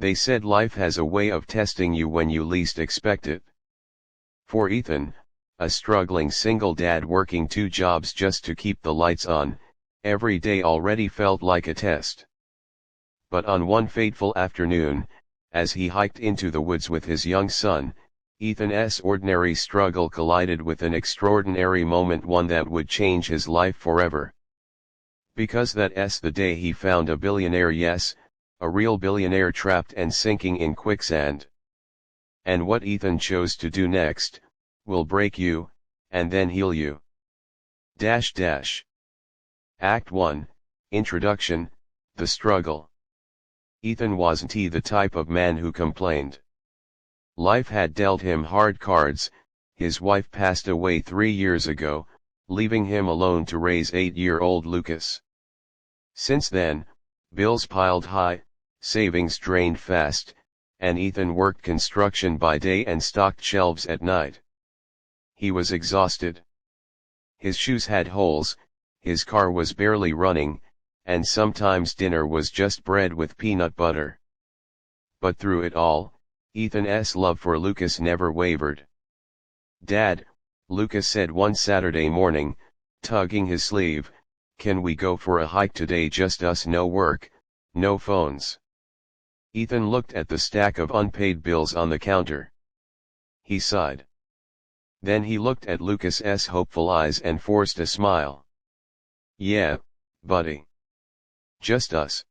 They said life has a way of testing you when you least expect it. For Ethan, a struggling single dad working 2 jobs just to keep the lights on, every day already felt like a test. But on one fateful afternoon, as he hiked into the woods with his young son, Ethan's ordinary struggle collided with an extraordinary moment, one that would change his life forever. Because that's the day he found a billionaire, yes, a real billionaire trapped and sinking in quicksand. And what Ethan chose to do next, will break you, and then heal you. Act 1, Introduction, The Struggle. Ethan wasn't the type of man who complained. Life had dealt him hard cards. His wife passed away 3 years ago, leaving him alone to raise 8-year-old Lucas. Since then, bills piled high, savings drained fast, and Ethan worked construction by day and stocked shelves at night. He was exhausted. His shoes had holes, his car was barely running, and sometimes dinner was just bread with peanut butter. But through it all, Ethan's love for Lucas never wavered. "Dad," Lucas said one Saturday morning, tugging his sleeve, "can we go for a hike today? Just us, no work, no phones." Ethan looked at the stack of unpaid bills on the counter. He sighed. Then he looked at Lucas's hopeful eyes and forced a smile. "Yeah, buddy. Just us."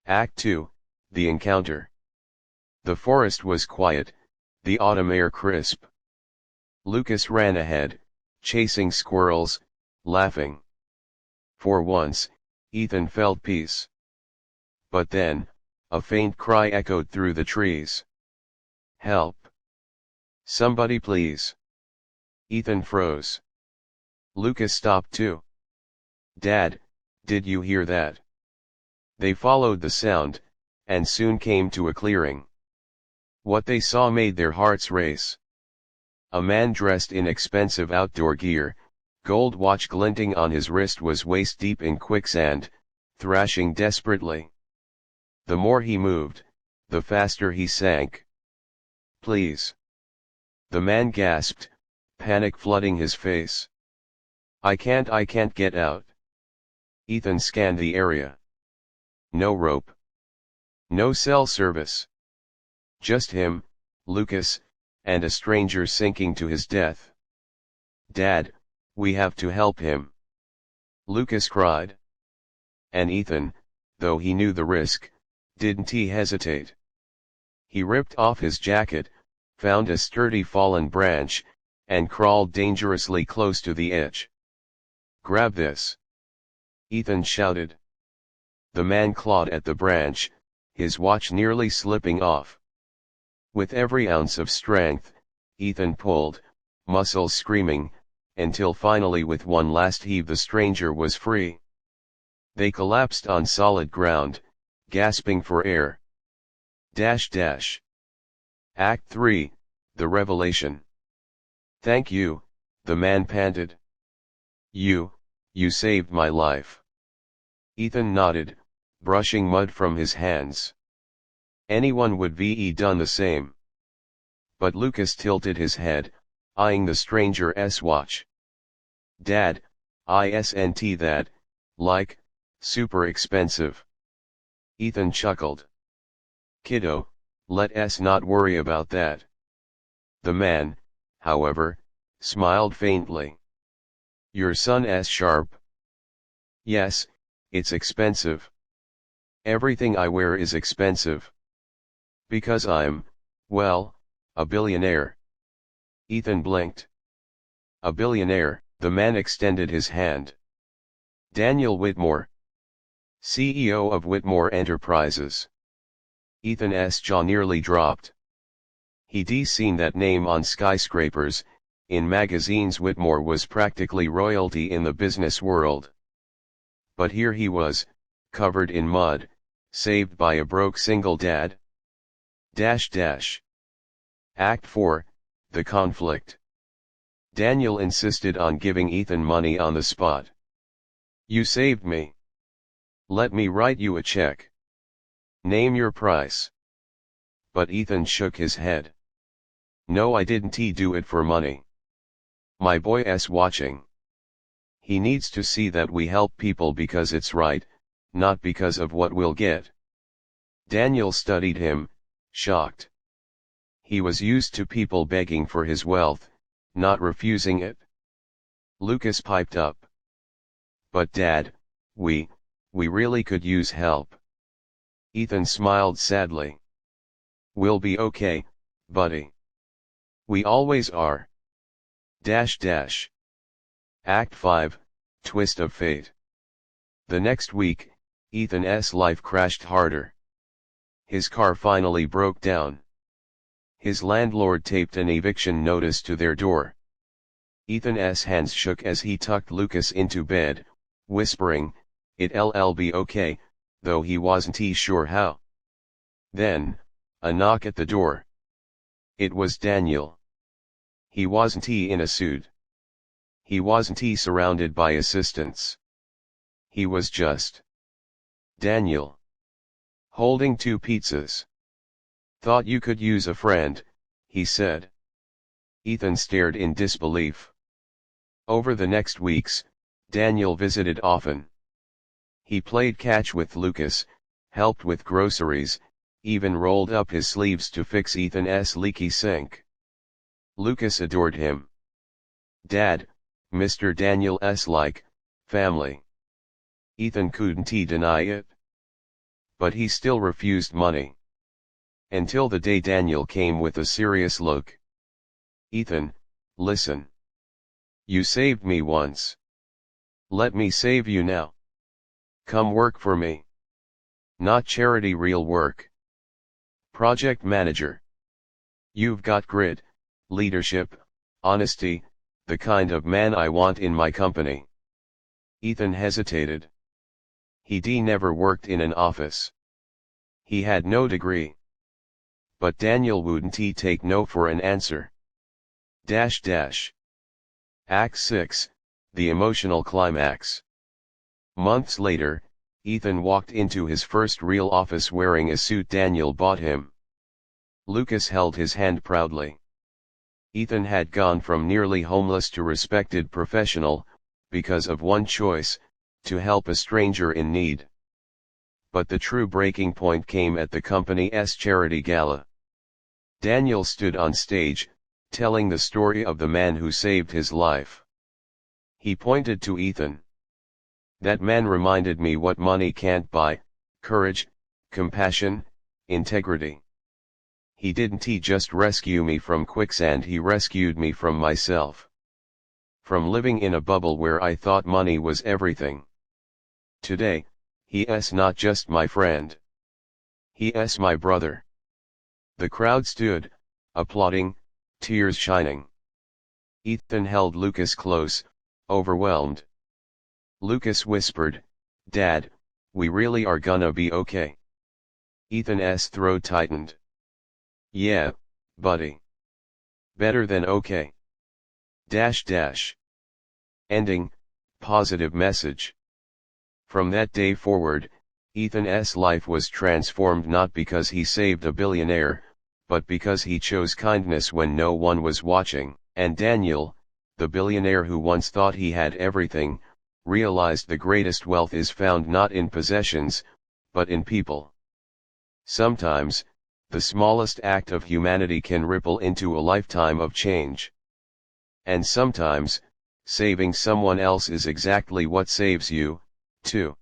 Act 2, The Encounter. The forest was quiet, the autumn air crisp. Lucas ran ahead, chasing squirrels, laughing. For once, Ethan felt peace. But then, a faint cry echoed through the trees. "Help! Somebody please!" Ethan froze. Lucas stopped too. "Dad, did you hear that?" They followed the sound, and soon came to a clearing. What they saw made their hearts race. A man dressed in expensive outdoor gear, gold watch glinting on his wrist, was waist deep in quicksand, thrashing desperately. The more he moved, the faster he sank. "Please!" the man gasped, panic flooding his face. I can't get out." Ethan scanned the area. No rope. No cell service. Just him, Lucas, and a stranger sinking to his death. "Dad, we have to help him," Lucas cried. And Ethan, though he knew the risk, didn't hesitate. He ripped off his jacket, found a sturdy fallen branch, and crawled dangerously close to the edge. "Grab this!" Ethan shouted. The man clawed at the branch, his watch nearly slipping off. With every ounce of strength, Ethan pulled, muscles screaming, until finally with one last heave the stranger was free. They collapsed on solid ground, gasping for air. Act 3, The Revelation. "Thank you," the man panted. You saved my life." Ethan nodded, brushing mud from his hands. Anyone would have done the same. But Lucas tilted his head, eyeing the stranger's watch. "Dad, isn't that, like, super expensive?" Ethan chuckled. "Kiddo, let us not worry about that." The man, however, smiled faintly. "Your son's sharp." "Yes, it's expensive. Everything I wear is expensive. Because I'm, well, a billionaire." Ethan blinked. "A billionaire?" The man extended his hand. "Daniel Whitmore, CEO of Whitmore Enterprises." Ethan's jaw nearly dropped. He'd seen that name on skyscrapers, in magazines. Whitmore was practically royalty in the business world. But here he was, covered in mud, saved by a broke single dad. Act 4, The Conflict. Daniel insisted on giving Ethan money on the spot. "You saved me. Let me write you a check." Name your price. But Ethan shook his head. No, I didn't do it for money. My boy's watching. He needs to see that we help people because it's right, not because of what we'll get. Daniel studied him, shocked. He was used to people begging for his wealth, not refusing it. Lucas piped up. But Dad, we really could use help. Ethan smiled sadly. We'll be okay, buddy. We always are. Act 5, Twist of Fate. The next week, Ethan's life crashed harder. His car finally broke down. His landlord taped an eviction notice to their door. Ethan's hands shook as he tucked Lucas into bed, whispering, "It'll be okay," though he wasn't sure how. Then, a knock at the door. It was Daniel. He wasn't in a suit. He wasn't surrounded by assistants. He was just Daniel. Holding 2 pizzas. Thought you could use a friend, he said. Ethan stared in disbelief. Over the next weeks, Daniel visited often. He played catch with Lucas, helped with groceries, even rolled up his sleeves to fix Ethan's leaky sink. Lucas adored him. Dad, Mr. Daniel's like family. Ethan couldn't deny it. But he still refused money. Until the day Daniel came with a serious look. Ethan, listen. You saved me once. Let me save you now. Come work for me. Not charity, real work. Project manager. You've got grit, leadership, honesty, the kind of man I want in my company. Ethan hesitated. He'd never worked in an office. He had no degree. But Daniel wouldn't take no for an answer. Act 6, The Emotional Climax. Months later, Ethan walked into his first real office wearing a suit Daniel bought him. Lucas held his hand proudly. Ethan had gone from nearly homeless to respected professional, because of one choice, to help a stranger in need. But the true breaking point came at the company's charity gala. Daniel stood on stage, telling the story of the man who saved his life. He pointed to Ethan. That man reminded me what money can't buy: courage, compassion, integrity. He didn't just rescue me from quicksand, he rescued me from myself. From living in a bubble where I thought money was everything. Today, he's not just my friend. He's my brother. The crowd stood, applauding, tears shining. Ethan held Lucas close, overwhelmed. Lucas whispered, "Dad, we really are gonna be okay." Ethan's throat tightened. "Yeah, buddy. Better than okay. Ending, positive message. From that day forward, Ethan's life was transformed not because he saved a billionaire, but because he chose kindness when no one was watching. And Daniel, the billionaire who once thought he had everything, realized the greatest wealth is found not in possessions, but in people. Sometimes, the smallest act of humanity can ripple into a lifetime of change. And sometimes, saving someone else is exactly what saves you, too.